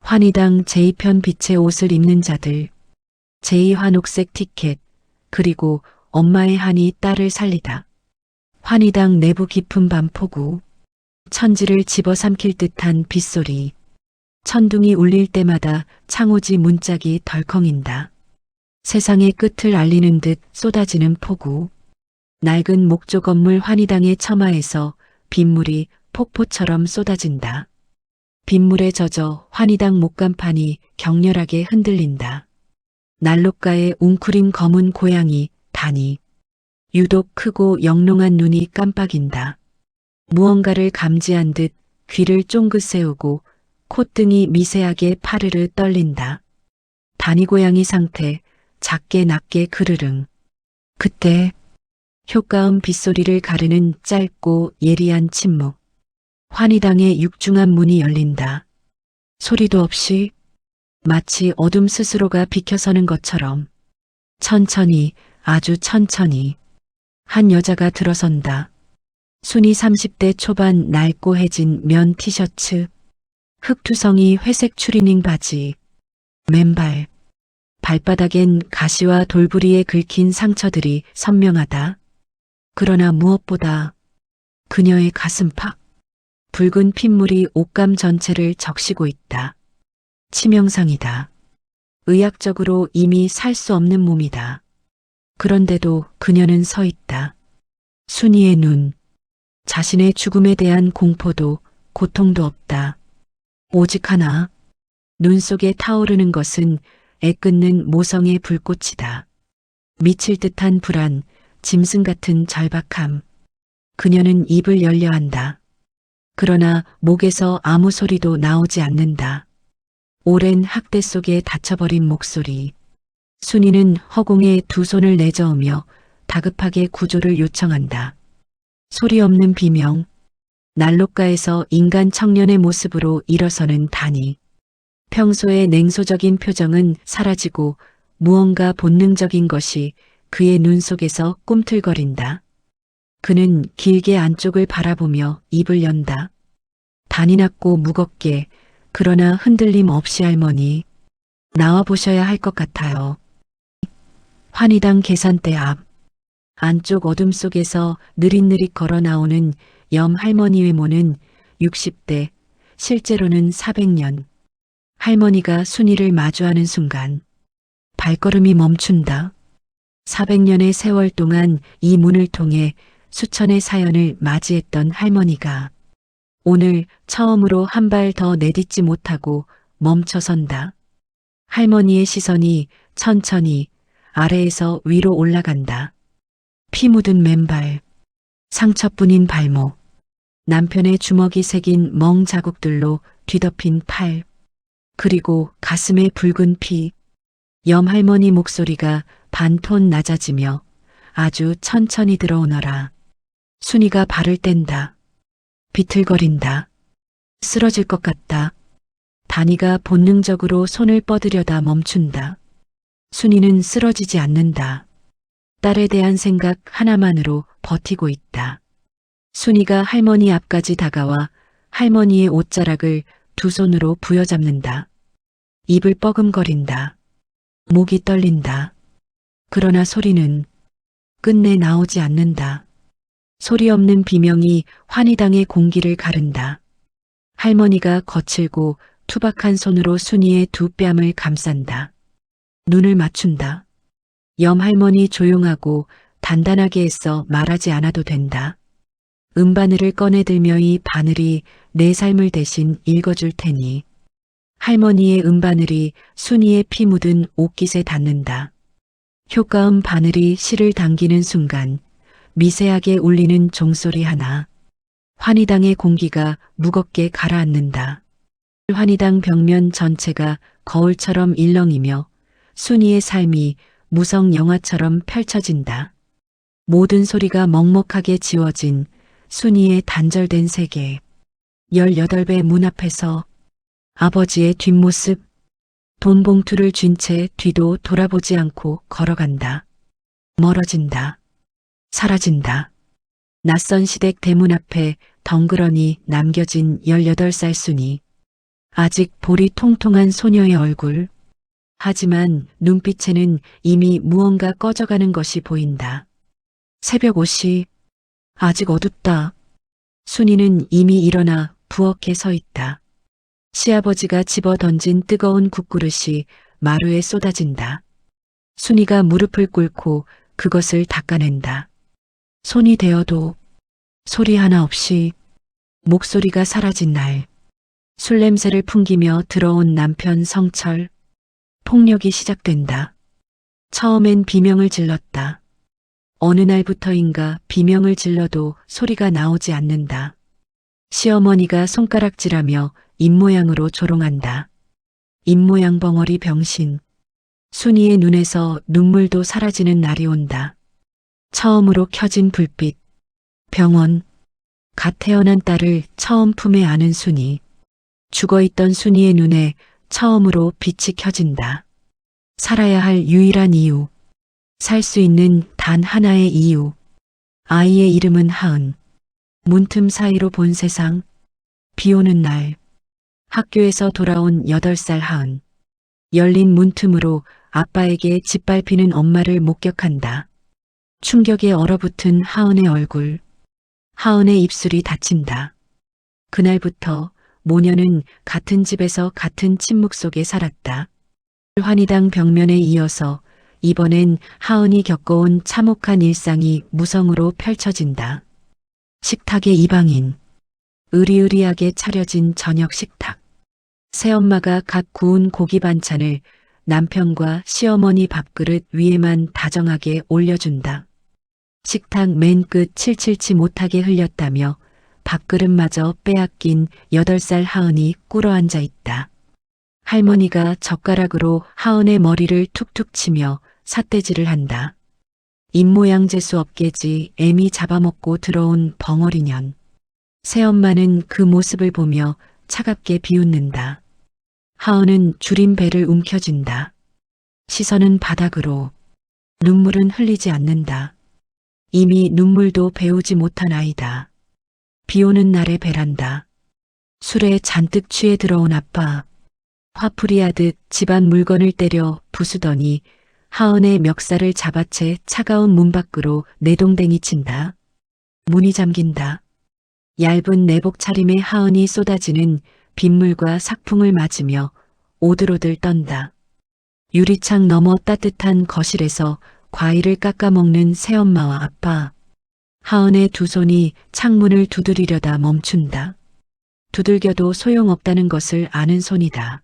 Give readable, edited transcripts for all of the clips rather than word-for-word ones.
환희당 제2편 빛의 옷을 입는 자들, 제2환옥색 티켓, 그리고 엄마의 한이 딸을 살리다. 환희당 내부 깊은 밤포구, 천지를 집어삼킬 듯한 빗소리, 천둥이 울릴 때마다 창호지 문짝이 덜컹인다. 세상의 끝을 알리는 듯 쏟아지는 폭우, 낡은 목조 건물 환희당의 처마에서 빗물이 폭포처럼 쏟아진다. 빗물에 젖어 환희당 목간판이 격렬하게 흔들린다. 난로가에 웅크린 검은 고양이 다니, 유독 크고 영롱한 눈이 깜빡인다. 무언가를 감지한 듯 귀를 쫑긋 세우고 콧등이 미세하게 파르르 떨린다. 다니 고양이 상태, 작게 낮게 그르릉. 그때 효과음 빗소리를 가르는 짧고 예리한 침묵. 환희당의 육중한 문이 열린다. 소리도 없이 마치 어둠 스스로가 비켜서는 것처럼 천천히, 아주 천천히 한 여자가 들어선다. 순이 30대 초반 낡고 해진 면 티셔츠, 흑투성이 회색 추리닝 바지, 맨발, 발바닥엔 가시와 돌부리에 긁힌 상처들이 선명하다. 그러나 무엇보다 그녀의 가슴팍, 붉은 핏물이 옷감 전체를 적시고 있다. 치명상이다. 의학적으로 이미 살 수 없는 몸이다. 그런데도 그녀는 서 있다. 순이의 눈, 자신의 죽음에 대한 공포도 고통도 없다. 오직 하나, 눈 속에 타오르는 것은 애끓는 모성의 불꽃이다. 미칠 듯한 불안, 짐승 같은 절박함. 그녀는 입을 열려 한다. 그러나 목에서 아무 소리도 나오지 않는다. 오랜 학대 속에 닫혀버린 목소리. 순이는 허공에 두 손을 내저으며 다급하게 구조를 요청한다. 소리 없는 비명. 난로가에서 인간 청년의 모습으로 일어서는 다니. 평소의 냉소적인 표정은 사라지고 무언가 본능적인 것이 그의 눈 속에서 꿈틀거린다. 그는 길게 안쪽을 바라보며 입을 연다. 단이 낮고 무겁게, 그러나 흔들림 없이 할머니, 나와 보셔야 할 것 같아요. 환희당 계산대 앞, 안쪽 어둠 속에서 느릿느릿 걸어 나오는 염 할머니 외모는 60대, 실제로는 400년. 할머니가 순이를 마주하는 순간 발걸음이 멈춘다. 400년의 세월 동안 이 문을 통해 수천의 사연을 맞이했던 할머니가 오늘 처음으로 한 발 더 내딛지 못하고 멈춰선다. 할머니의 시선이 천천히 아래에서 위로 올라간다. 피 묻은 맨발, 상처뿐인 발목, 남편의 주먹이 새긴 멍 자국들로 뒤덮인 팔, 그리고 가슴에 붉은 피. 염할머니 목소리가 반톤 낮아지며 아주 천천히 들어오너라. 순이가 발을 뗀다. 비틀거린다. 쓰러질 것 같다. 다니가 본능적으로 손을 뻗으려다 멈춘다. 순이는 쓰러지지 않는다. 딸에 대한 생각 하나만으로 버티고 있다. 순이가 할머니 앞까지 다가와 할머니의 옷자락을 두 손으로 부여잡는다. 입을 뻐금거린다. 목이 떨린다. 그러나 소리는 끝내 나오지 않는다. 소리 없는 비명이 환희당의 공기를 가른다. 할머니가 거칠고 투박한 손으로 순이의 두 뺨을 감싼다. 눈을 맞춘다. 염할머니 조용하고 단단하게 애써 말하지 않아도 된다. 음바늘을 꺼내들며 이 바늘이 내 삶을 대신 읽어줄 테니. 할머니의 음바늘이 순이의 피 묻은 옷깃에 닿는다. 효과음 바늘이 실을 당기는 순간 미세하게 울리는 종소리 하나. 환희당의 공기가 무겁게 가라앉는다. 환희당 벽면 전체가 거울처럼 일렁이며 순이의 삶이 무성 영화처럼 펼쳐진다. 모든 소리가 먹먹하게 지워진 순이의 단절된 세계. 18배 문 앞에서 아버지의 뒷모습, 돈 봉투를 쥔 채 뒤도 돌아보지 않고 걸어간다. 멀어진다. 사라진다. 낯선 시댁 대문 앞에 덩그러니 남겨진 18살 순이. 아직 볼이 통통한 소녀의 얼굴. 하지만 눈빛에는 이미 무언가 꺼져가는 것이 보인다. 새벽 5시. 아직 어둡다. 순이는 이미 일어나 부엌에 서 있다. 시아버지가 집어 던진 뜨거운 국그릇이 마루에 쏟아진다. 순이가 무릎을 꿇고 그것을 닦아낸다. 손이 대어도 소리 하나 없이 목소리가 사라진 날. 술 냄새를 풍기며 들어온 남편 성철. 폭력이 시작된다. 처음엔 비명을 질렀다. 어느 날부터인가 비명을 질러도 소리가 나오지 않는다. 시어머니가 손가락질하며 입모양으로 조롱한다. 입모양 벙어리 병신. 순이의 눈에서 눈물도 사라지는 날이 온다. 처음으로 켜진 불빛. 병원. 갓 태어난 딸을 처음 품에 안은 순이. 죽어있던 순이의 눈에 처음으로 빛이 켜진다. 살아야 할 유일한 이유. 살 수 있는 단 하나의 이유. 아이의 이름은 하은. 문틈 사이로 본 세상. 비 오는 날. 학교에서 돌아온 8살 하은. 열린 문틈으로 아빠에게 짓밟히는 엄마를 목격한다. 충격에 얼어붙은 하은의 얼굴. 하은의 입술이 닫힌다. 그날부터 모녀는 같은 집에서 같은 침묵 속에 살았다. 환희당 벽면에 이어서 이번엔 하은이 겪어온 참혹한 일상이 무성으로 펼쳐진다. 식탁의 이방인. 으리으리하게 차려진 저녁 식탁. 새엄마가 갓 구운 고기 반찬을 남편과 시어머니 밥그릇 위에만 다정하게 올려준다. 식탁 맨 끝 칠칠치 못하게 흘렸다며 밥그릇마저 빼앗긴 8살 하은이 꿇어앉아 있다. 할머니가 젓가락으로 하은의 머리를 툭툭 치며 삿대질을 한다. 입모양 재수 없게지 애미 잡아먹고 들어온 벙어리년. 새엄마는 그 모습을 보며 차갑게 비웃는다. 하은은 줄인 배를 움켜쥔다. 시선은 바닥으로. 눈물은 흘리지 않는다. 이미 눈물도 배우지 못한 아이다. 비 오는 날의 베란다. 술에 잔뜩 취해 들어온 아빠. 화풀이하듯 집안 물건을 때려 부수더니 하은의 멱살을 잡아채 차가운 문 밖으로 내동댕이 친다. 문이 잠긴다. 얇은 내복 차림의 하은이 쏟아지는 빗물과 삭풍을 맞으며 오들오들 떤다. 유리창 너머 따뜻한 거실에서 과일을 깎아 먹는 새엄마와 아빠. 하은의 두 손이 창문을 두드리려다 멈춘다. 두들겨도 소용없다는 것을 아는 손이다.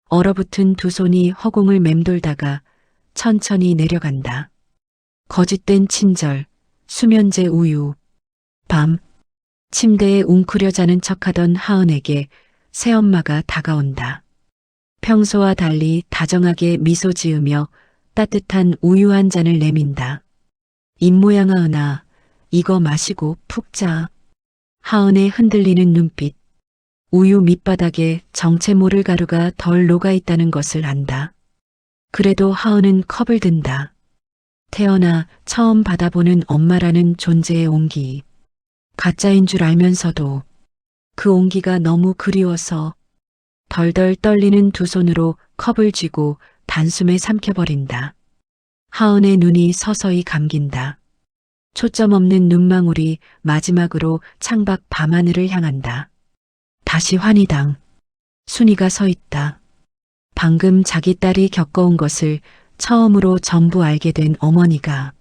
얼어붙은 두 손이 허공을 맴돌다가 천천히 내려간다. 거짓된 친절, 수면제 우유. 밤, 침대에 웅크려 자는 척하던 하은에게 새엄마가 다가온다. 평소와 달리 다정하게 미소 지으며 따뜻한 우유 한 잔을 내민다. 입모양 하은아, 이거 마시고 푹 자. 하은의 흔들리는 눈빛. 우유 밑바닥에 정체 모를 가루가 덜 녹아 있다는 것을 안다. 그래도 하은은 컵을 든다. 태어나 처음 받아보는 엄마라는 존재의 온기. 가짜인 줄 알면서도 그 온기가 너무 그리워서 덜덜 떨리는 두 손으로 컵을 쥐고 단숨에 삼켜버린다. 하은의 눈이 서서히 감긴다. 초점 없는 눈망울이 마지막으로 창밖 밤하늘을 향한다. 다시 환희당. 순이가 서 있다. 방금 자기 딸이 겪어온 것을 처음으로 전부 알게 된 어머니가.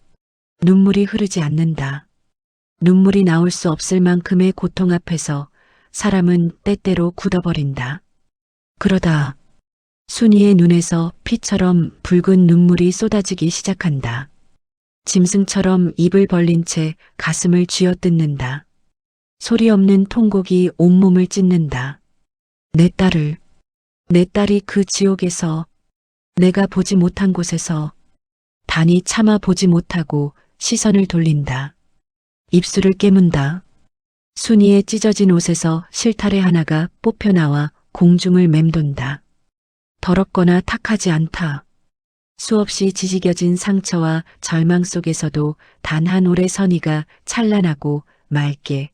눈물이 흐르지 않는다. 눈물이 나올 수 없을 만큼의 고통 앞에서 사람은 때때로 굳어버린다. 그러다 순이의 눈에서 피처럼 붉은 눈물이 쏟아지기 시작한다. 짐승처럼 입을 벌린 채 가슴을 쥐어뜯는다. 소리 없는 통곡이 온몸을 찢는다. 내 딸이 그 지옥에서, 내가 보지 못한 곳에서 단히 참아 보지 못하고 시선을 돌린다. 입술을 깨문다. 순이의 찢어진 옷에서 실타래 하나가 뽑혀나와 공중을 맴돈다. 더럽거나 탁하지 않다. 수없이 지지겨진 상처와 절망 속에서도 단 한 올의 선의가 찬란하고 맑게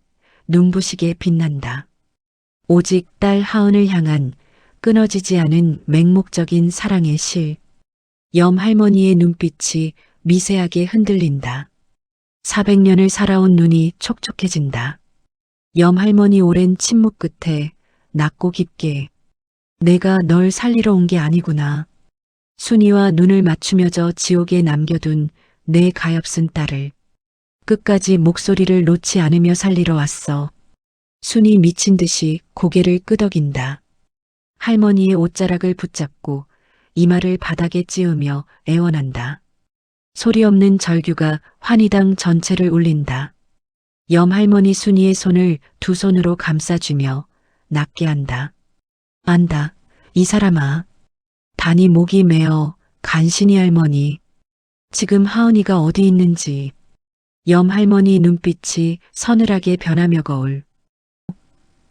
눈부시게 빛난다. 오직 딸 하은을 향한 끊어지지 않은 맹목적인 사랑의 실. 염 할머니의 눈빛이 미세하게 흔들린다. 400년을 살아온 눈이 촉촉해진다. 염 할머니 오랜 침묵 끝에 낮고 깊게 내가 널 살리러 온 게 아니구나. 순이와 눈을 맞추며져 지옥에 남겨둔 내 가엾은 딸을 끝까지 목소리를 놓지 않으며 살리러 왔어. 순이 미친 듯이 고개를 끄덕인다. 할머니의 옷자락을 붙잡고 이마를 바닥에 찌으며 애원한다. 소리 없는 절규가 환희당 전체를 울린다. 염 할머니 순이의 손을 두 손으로 감싸주며 낫게 한다. 안다. 이 사람아. 단이 목이 메어 간신히 할머니. 지금 하은이가 어디 있는지. 염 할머니 눈빛이 서늘하게 변하며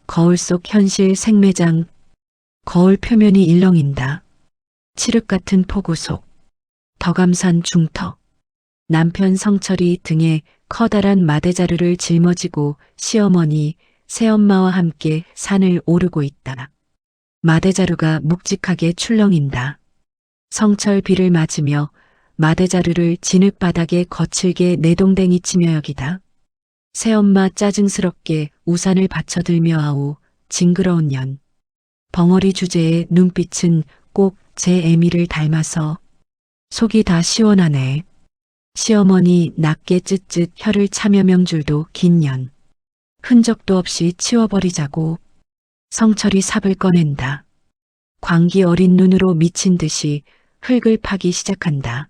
거울 속 현실 생매장. 거울 표면이 일렁인다. 칠흑 같은 폭우 속. 덕암산 중턱. 남편 성철이 등에 커다란 마대자루를 짊어지고 시어머니, 새엄마와 함께 산을 오르고 있다. 마대자루가 묵직하게 출렁인다. 성철 비를 맞으며 마대자루를 진흙바닥에 거칠게 내동댕이 치며 여기다. 새엄마 짜증스럽게 우산을 받쳐들며 아우 징그러운 년. 벙어리 주제의 눈빛은 꼭 제 애미를 닮아서 속이 다 시원하네. 시어머니 낮게 쯧쯧 혀를 차며 명줄도 긴 년. 흔적도 없이 치워버리자고. 성철이 삽을 꺼낸다. 광기 어린 눈으로 미친 듯이 흙을 파기 시작한다.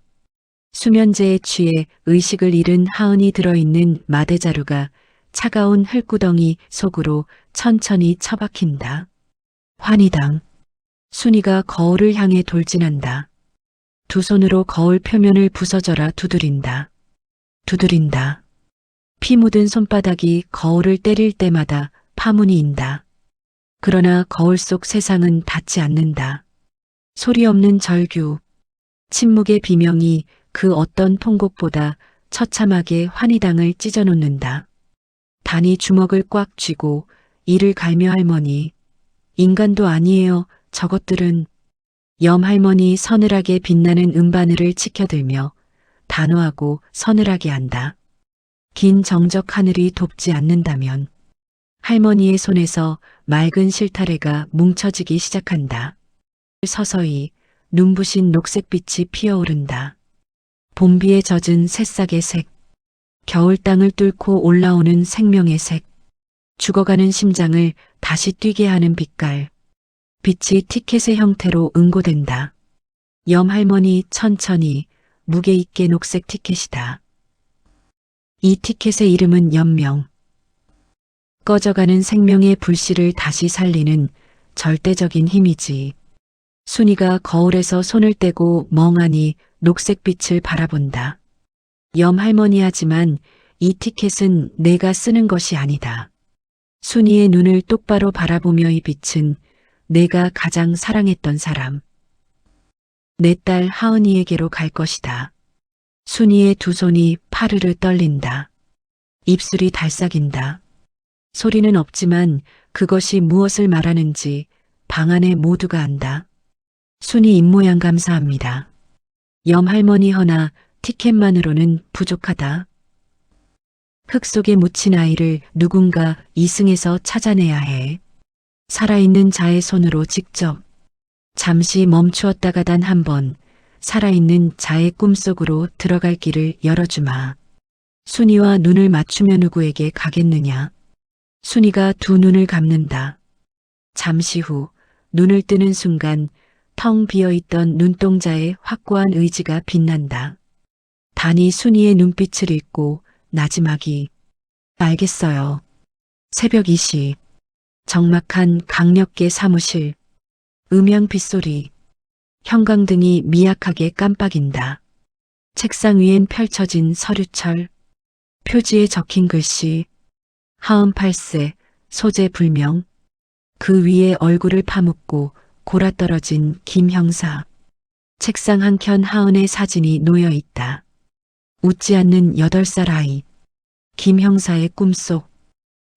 수면제에 취해 의식을 잃은 하은이 들어있는 마대자루가 차가운 흙구덩이 속으로 천천히 처박힌다. 환희당. 순이가 거울을 향해 돌진한다. 두 손으로 거울 표면을 부서져라 두드린다. 두드린다. 피 묻은 손바닥이 거울을 때릴 때마다 파문이 인다. 그러나 거울 속 세상은 닿지 않는다. 소리 없는 절규, 침묵의 비명이 그 어떤 통곡보다 처참하게 환희당을 찢어놓는다. 단이 주먹을 꽉 쥐고 이를 갈며 할머니, 인간도 아니에요. 저것들은. 염 할머니 서늘하게 빛나는 음바늘을 치켜들며 단호하고 서늘하게 한다. 긴 정적 하늘이 돕지 않는다면 할머니의 손에서 맑은 실타래가 뭉쳐지기 시작한다. 서서히 눈부신 녹색빛이 피어오른다. 봄비에 젖은 새싹의 색, 겨울 땅을 뚫고 올라오는 생명의 색, 죽어가는 심장을 다시 뛰게 하는 빛깔. 빛이 티켓의 형태로 응고된다. 염 할머니 천천히 무게 있게 녹색 티켓이다. 이 티켓의 이름은 연명. 꺼져가는 생명의 불씨를 다시 살리는 절대적인 힘이지. 순이가 거울에서 손을 떼고 멍하니 녹색빛을 바라본다. 염 할머니 하지만 이 티켓은 내가 쓰는 것이 아니다. 순이의 눈을 똑바로 바라보며 이 빛은 내가 가장 사랑했던 사람. 내 딸 하은이에게로 갈 것이다. 순이의 두 손이 파르르 떨린다. 입술이 달싹인다. 소리는 없지만 그것이 무엇을 말하는지 방 안에 모두가 안다. 순이 입모양 감사합니다. 염 할머니 허나 티켓만으로는 부족하다. 흙 속에 묻힌 아이를 누군가 이승에서 찾아내야 해. 살아있는 자의 손으로 직접. 잠시 멈추었다가 단 한 번 살아있는 자의 꿈속으로 들어갈 길을 열어주마. 순이와 눈을 맞추며 누구에게 가겠느냐. 순이가 두 눈을 감는다. 잠시 후 눈을 뜨는 순간 텅 비어있던 눈동자에 확고한 의지가 빛난다. 단이 순이의 눈빛을 읽고 나지막이 알겠어요. 새벽 2시. 적막한 강력계 사무실. 음영 빗소리. 형광등이 미약하게 깜빡인다. 책상 위엔 펼쳐진 서류철. 표지에 적힌 글씨. 하은 8세, 소재 불명. 그 위에 얼굴을 파묻고 골아떨어진 김 형사. 책상 한켠 하은의 사진이 놓여 있다. 웃지 않는 8살 아이. 김 형사의 꿈속.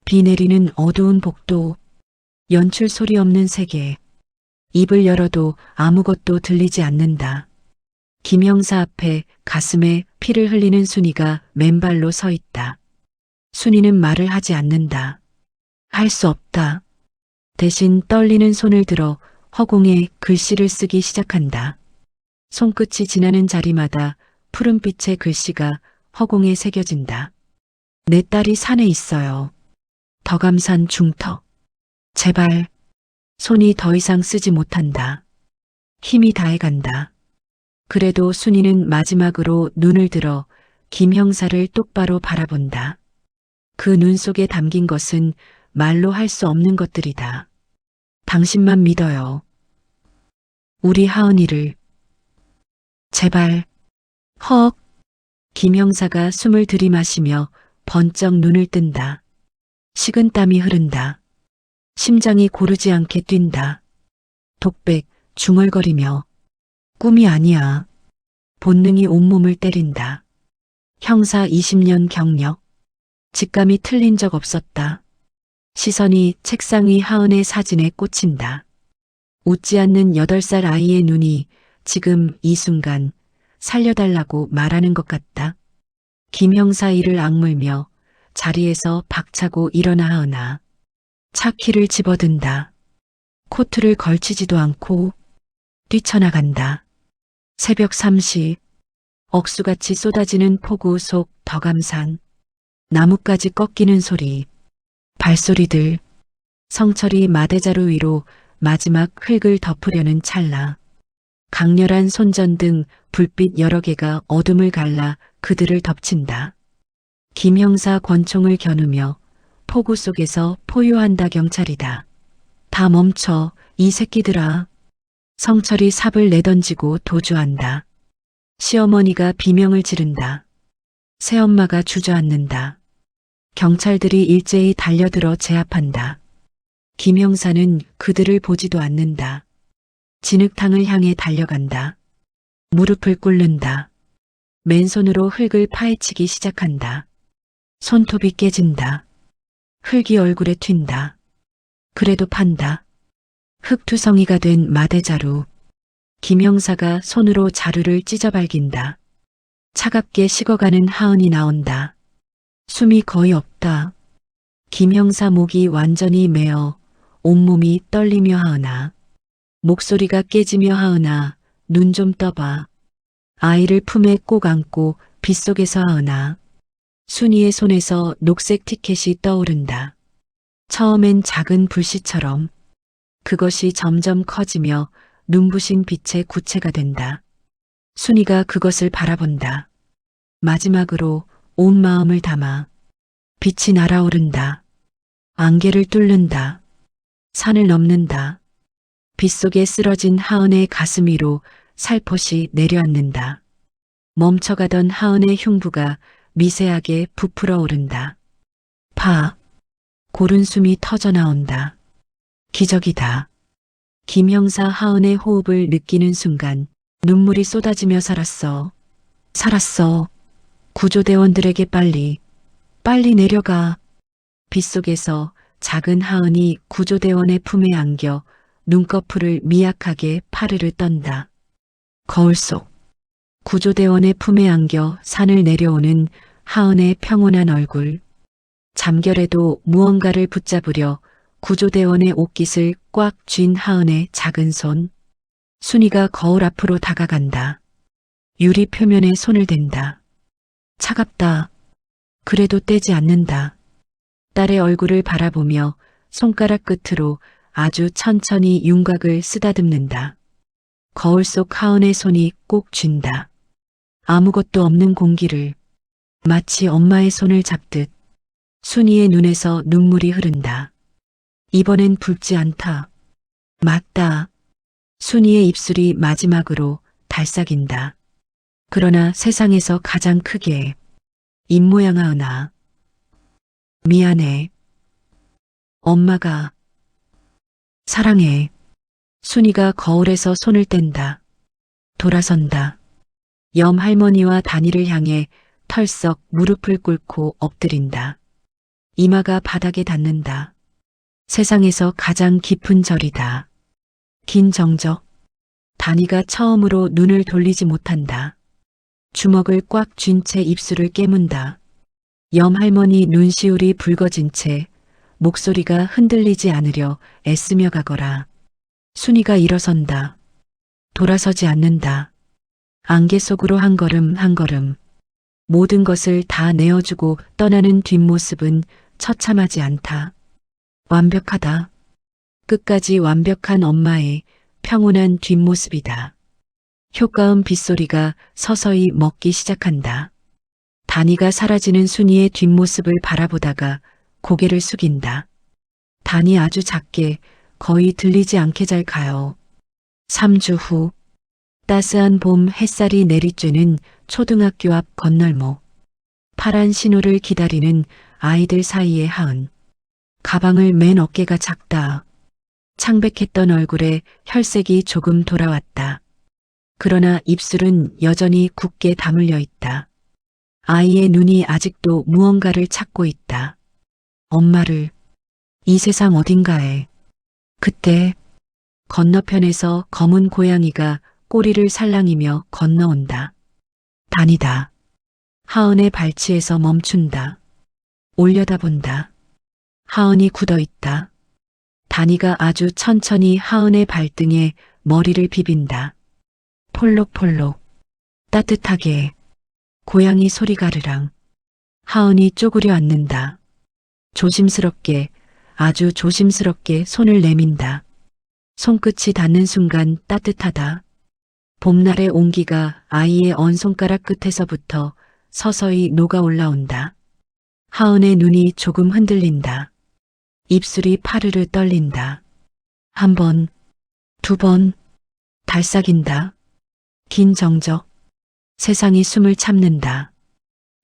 비 내리는 어두운 복도. 연출 소리 없는 세계. 입을 열어도 아무것도 들리지 않는다. 김 형사 앞에 가슴에 피를 흘리는 순이가 맨발로 서 있다. 순이는 말을 하지 않는다. 할 수 없다. 대신 떨리는 손을 들어 허공에 글씨를 쓰기 시작한다. 손끝이 지나는 자리마다 푸른빛의 글씨가 허공에 새겨진다. 내 딸이 산에 있어요. 덕암산 중턱. 제발. 손이 더 이상 쓰지 못한다. 힘이 다해간다. 그래도 순이는 마지막으로 눈을 들어 김 형사를 똑바로 바라본다. 그 눈 속에 담긴 것은 말로 할 수 없는 것들이다. 당신만 믿어요. 우리 하은이를. 제발. 헉. 김 형사가 숨을 들이마시며 번쩍 눈을 뜬다. 식은땀이 흐른다. 심장이 고르지 않게 뛴다. 독백, 중얼거리며. 꿈이 아니야. 본능이 온몸을 때린다. 형사 20년 경력. 직감이 틀린 적 없었다. 시선이 책상 위 하은의 사진에 꽂힌다. 웃지 않는 8살 아이의 눈이 지금 이 순간 살려달라고 말하는 것 같다. 김 형사 이를 악물며 자리에서 박차고 일어나 하은아. 차키를 집어든다. 코트를 걸치지도 않고 뛰쳐나간다. 새벽 3시 억수같이 쏟아지는 폭우 속 덕암산. 나뭇가지 꺾이는 소리. 발소리들. 성철이 마대자루 위로 마지막 흙을 덮으려는 찰나. 강렬한 손전등 불빛 여러 개가 어둠을 갈라 그들을 덮친다. 김 형사 권총을 겨누며 폭우 속에서 포효한다. 경찰이다. 다 멈춰 이 새끼들아. 성철이 삽을 내던지고 도주한다. 시어머니가 비명을 지른다. 새엄마가 주저앉는다. 경찰들이 일제히 달려들어 제압한다. 김 형사는 그들을 보지도 않는다. 진흙탕을 향해 달려간다. 무릎을 꿇는다. 맨손으로 흙을 파헤치기 시작한다. 손톱이 깨진다. 흙이 얼굴에 튄다. 그래도 판다. 흙투성이가 된 마대자루. 김 형사가 손으로 자루를 찢어 발긴다. 차갑게 식어가는 하은이 나온다. 숨이 거의 없다. 김 형사 목이 완전히 메어 온몸이 떨리며 하은아. 목소리가 깨지며 하은아. 눈 좀 떠봐. 아이를 품에 꼭 안고 빗속에서 하은아. 순이의 손에서 녹색 티켓이 떠오른다. 처음엔 작은 불씨처럼. 그것이 점점 커지며 눈부신 빛의 구체가 된다. 순이가 그것을 바라본다. 마지막으로 온 마음을 담아. 빛이 날아오른다. 안개를 뚫는다. 산을 넘는다. 빗속에 쓰러진 하은의 가슴 위로 살포시 내려앉는다. 멈춰가던 하은의 흉부가 미세하게 부풀어 오른다. 파. 고른 숨이 터져 나온다. 기적이다. 김 형사 하은의 호흡을 느끼는 순간 눈물이 쏟아지며 살았어. 살았어. 구조대원들에게 빨리 내려가. 빗속에서 작은 하은이 구조대원의 품에 안겨 눈꺼풀을 미약하게 파르르 떤다. 거울 속 구조대원의 품에 안겨 산을 내려오는 하은의 평온한 얼굴. 잠결에도 무언가를 붙잡으려 구조대원의 옷깃을 꽉 쥔 하은의 작은 손. 순이가 거울 앞으로 다가간다. 유리 표면에 손을 댄다. 차갑다. 그래도 떼지 않는다. 딸의 얼굴을 바라보며 손가락 끝으로 아주 천천히 윤곽을 쓰다듬는다. 거울 속 하은의 손이 꼭 쥔다. 아무것도 없는 공기를 마치 엄마의 손을 잡듯. 순이의 눈에서 눈물이 흐른다. 이번엔 붉지 않다. 맞다. 순이의 입술이 마지막으로 달싹인다. 그러나 세상에서 가장 크게. 입모양 하은아. 미안해. 엄마가. 사랑해. 순이가 거울에서 손을 뗀다. 돌아선다. 염 할머니와 단이를 향해 털썩 무릎을 꿇고 엎드린다. 이마가 바닥에 닿는다. 세상에서 가장 깊은 절이다. 긴 정적. 다니가 처음으로 눈을 돌리지 못한다. 주먹을 꽉 쥔 채 입술을 깨문다. 염할머니 눈시울이 붉어진 채 목소리가 흔들리지 않으려 애쓰며 가거라. 순이가 일어선다. 돌아서지 않는다. 안개 속으로 한 걸음 한 걸음. 모든 것을 다 내어주고 떠나는 뒷모습은 처참하지 않다. 완벽하다. 끝까지 완벽한 엄마의 평온한 뒷모습이다. 효과음 빗소리가 서서히 먹기 시작한다. 다니가 사라지는 순이의 뒷모습을 바라보다가 고개를 숙인다. 다니 아주 작게 거의 들리지 않게 잘 가요. 3주 후 따스한 봄 햇살이 내리쬐는 초등학교 앞 건널목. 파란 신호를 기다리는 아이들 사이의 하은. 가방을 맨 어깨가 작다. 창백했던 얼굴에 혈색이 조금 돌아왔다. 그러나 입술은 여전히 굳게 다물려 있다. 아이의 눈이 아직도 무언가를 찾고 있다. 엄마를. 이 세상 어딘가에. 그때 건너편에서 검은 고양이가 꼬리를 살랑이며 건너온다. 다니다. 하은의 발치에서 멈춘다. 올려다본다. 하은이 굳어있다. 다니가 아주 천천히 하은의 발등에 머리를 비빈다. 폴록폴록. 따뜻하게. 고양이 소리 가르랑. 하은이 쪼그려 앉는다. 조심스럽게, 아주 조심스럽게 손을 내민다. 손끝이 닿는 순간 따뜻하다. 봄날의 온기가 아이의 언손가락 끝에서부터 서서히 녹아 올라온다. 하은의 눈이 조금 흔들린다. 입술이 파르르 떨린다. 한 번, 두 번, 달싹인다. 긴 정적. 세상이 숨을 참는다.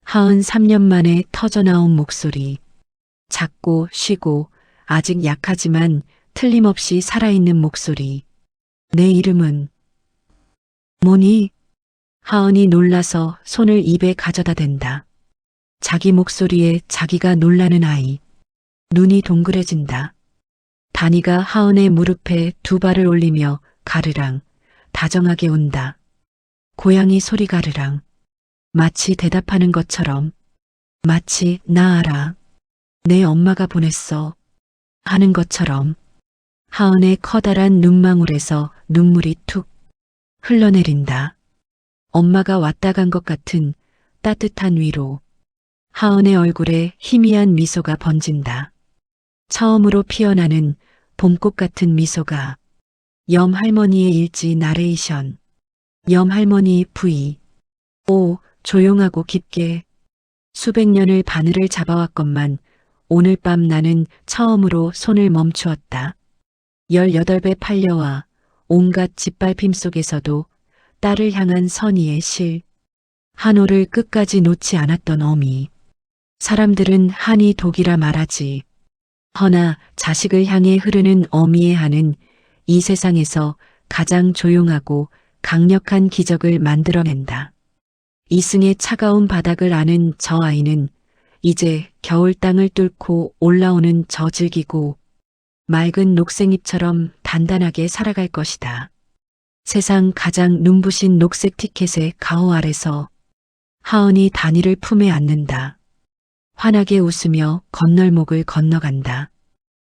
하은 3년 만에 터져나온 목소리. 작고 쉬고 아직 약하지만 틀림없이 살아있는 목소리. 내 이름은 뭐니? 하은이 놀라서 손을 입에 가져다 댄다. 자기 목소리에 자기가 놀라는 아이. 눈이 동그래진다. 다니가 하은의 무릎에 두 발을 올리며 가르랑 다정하게 온다. 고양이 소리 가르랑. 마치 대답하는 것처럼. 마치 나 알아. 내 엄마가 보냈어. 하는 것처럼. 하은의 커다란 눈망울에서 눈물이 툭 흘러내린다. 엄마가 왔다 간 것 같은 따뜻한 위로. 하은의 얼굴에 희미한 미소가 번진다. 처음으로 피어나는 봄꽃 같은 미소가. 염할머니의 일지 나레이션. 염할머니 부위. 오, 조용하고 깊게. 수백 년을 바늘을 잡아왔건만 오늘 밤 나는 처음으로 손을 멈추었다. 18배 팔려와 온갖 짓밟힘 속에서도 딸을 향한 선의의 실. 한호를 끝까지 놓지 않았던 어미. 사람들은 한이 독이라 말하지. 허나 자식을 향해 흐르는 어미의 한은 이 세상에서 가장 조용하고 강력한 기적을 만들어낸다. 이승의 차가운 바닥을 아는 저 아이는 이제 겨울 땅을 뚫고 올라오는 저질기고 맑은 녹색잎처럼 단단하게 살아갈 것이다. 세상 가장 눈부신 녹색 티켓의 가호 아래서 하은이 다니를 품에 안는다. 환하게 웃으며 건널목을 건너간다.